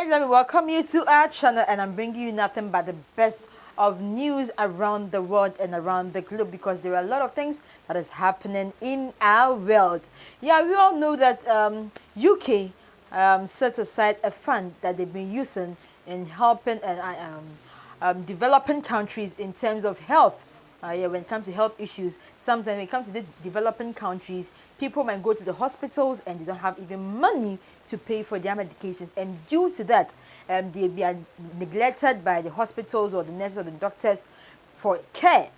right, let me welcome you to our channel, and I'm bringing you nothing but the best of news around the world and around the globe, because there are a lot of things that is happening in our world. Yeah, we all know that UK set aside a fund that they've been using in helping developing countries in terms of health. Yeah, when it comes to health issues, sometimes when it comes to the developing countries, people might go to the hospitals and they don't have even money to pay for their medications, and due to that, they are neglected by the hospitals or the nurses or the doctors for care.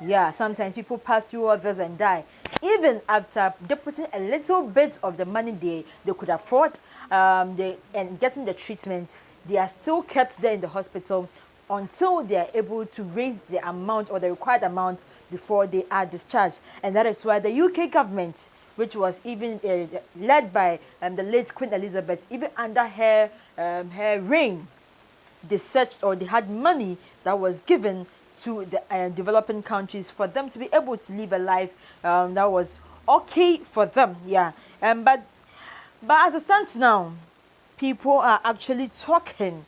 Yeah, sometimes people pass through others and die. Even after depositing a little bit of the money they could afford and getting the treatment, they are still kept there in the hospital until they are able to raise the amount or the required amount before they are discharged. And that is why the UK government, which was even led by the late Queen Elizabeth, even under her reign, they searched, or they had money that was given to the developing countries for them to be able to live a life that was okay for them. Yeah, but as it stands now, people are actually talking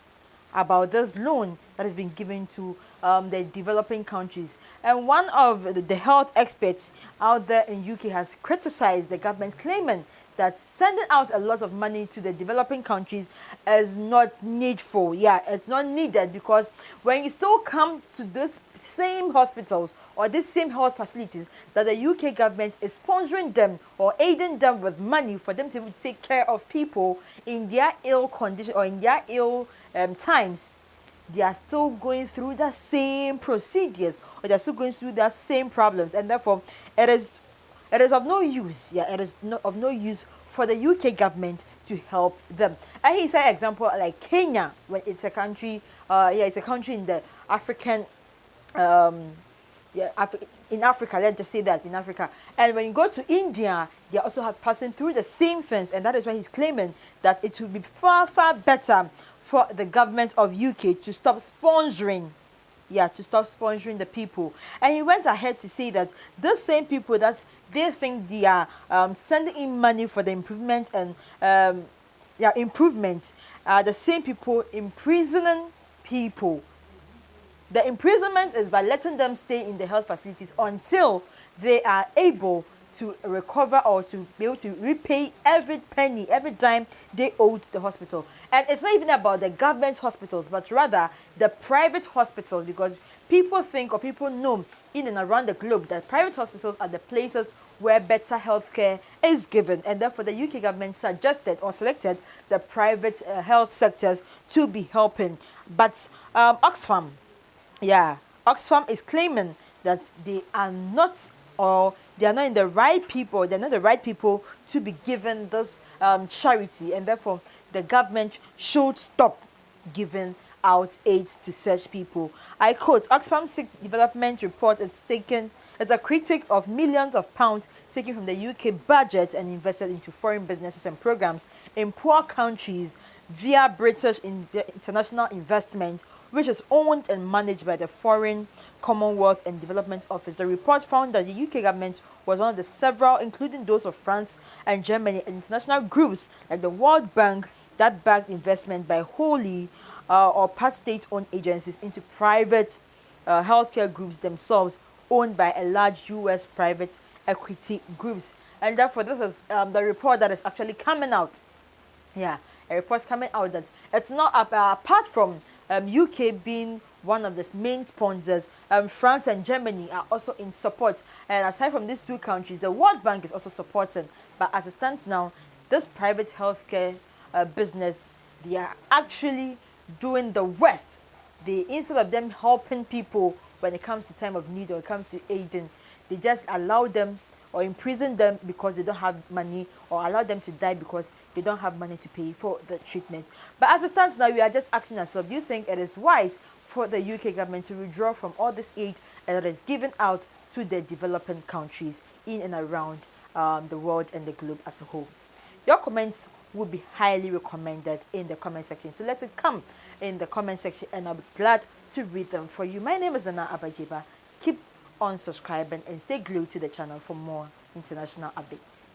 about this loan that has been given to the developing countries. And one of the health experts out there in UK has criticized the government, claiming that sending out a lot of money to the developing countries is not needful. Yeah, it's not needed, because when you still come to those same hospitals or these same health facilities that the UK government is sponsoring them or aiding them with money for them to take care of people in their ill condition or in their ill times, they are still going through the same procedures, or they're still going through the same problems, and therefore it is of no use. Yeah, it is of no use for the UK government to help them. And he said, example like Kenya, when it's a country, it's a country in the African, in Africa, let's just say that in Africa. And when you go to India, they also have passing through the same things, and that is why he's claiming that it would be far, far better for the government of UK to stop sponsoring. Yeah, to stop sponsoring the people. And he went ahead to say that those same people that they think they are sending in money for the improvement and improvement are the same people imprisoning people. The imprisonment is by letting them stay in the health facilities until they are able to recover or to be able to repay every penny, every dime they owed the hospital. And it's not even about the government hospitals, but rather the private hospitals, because people think, or people know in and around the globe, that private hospitals are the places where better healthcare is given. And therefore the UK government suggested or selected the private health sectors to be helping. But Oxfam, Oxfam is claiming that they are not, or they are not in the right people, they're not the right people to be given this charity, and therefore the government should stop giving out aid to such people. I quote, Oxfam's development report it's a critique of millions of pounds taken from the UK budget and invested into foreign businesses and programs in poor countries via British International Investment, which is owned and managed by the Foreign, Commonwealth and Development Office. The report found that the UK government was one of the several, including those of France and Germany, and international groups like the World Bank, that backed investment by wholly or part state-owned agencies into private healthcare groups themselves, owned by a large US private equity groups. And therefore, this is the report that is actually coming out. Yeah, a report coming out that it's not apart from UK being one of the main sponsors, France and Germany are also in support. And aside from these two countries, the World Bank is also supporting. But as it stands now, this private healthcare business, they are actually doing the worst. Instead of them helping people when it comes to time of need or it comes to aiding, they just allow them or imprison them because they don't have money, or allow them to die because they don't have money to pay for the treatment. But as it stands now, we are just asking ourselves, do you think it is wise for the UK government to withdraw from all this aid that is given out to the developing countries in and around the world and the globe as a whole? Your comments would be highly recommended in the comment section. So let it come in the comment section, and I'll be glad to read them for you. My name is Nana Abajeba. Keep on subscribing and stay glued to the channel for more international updates.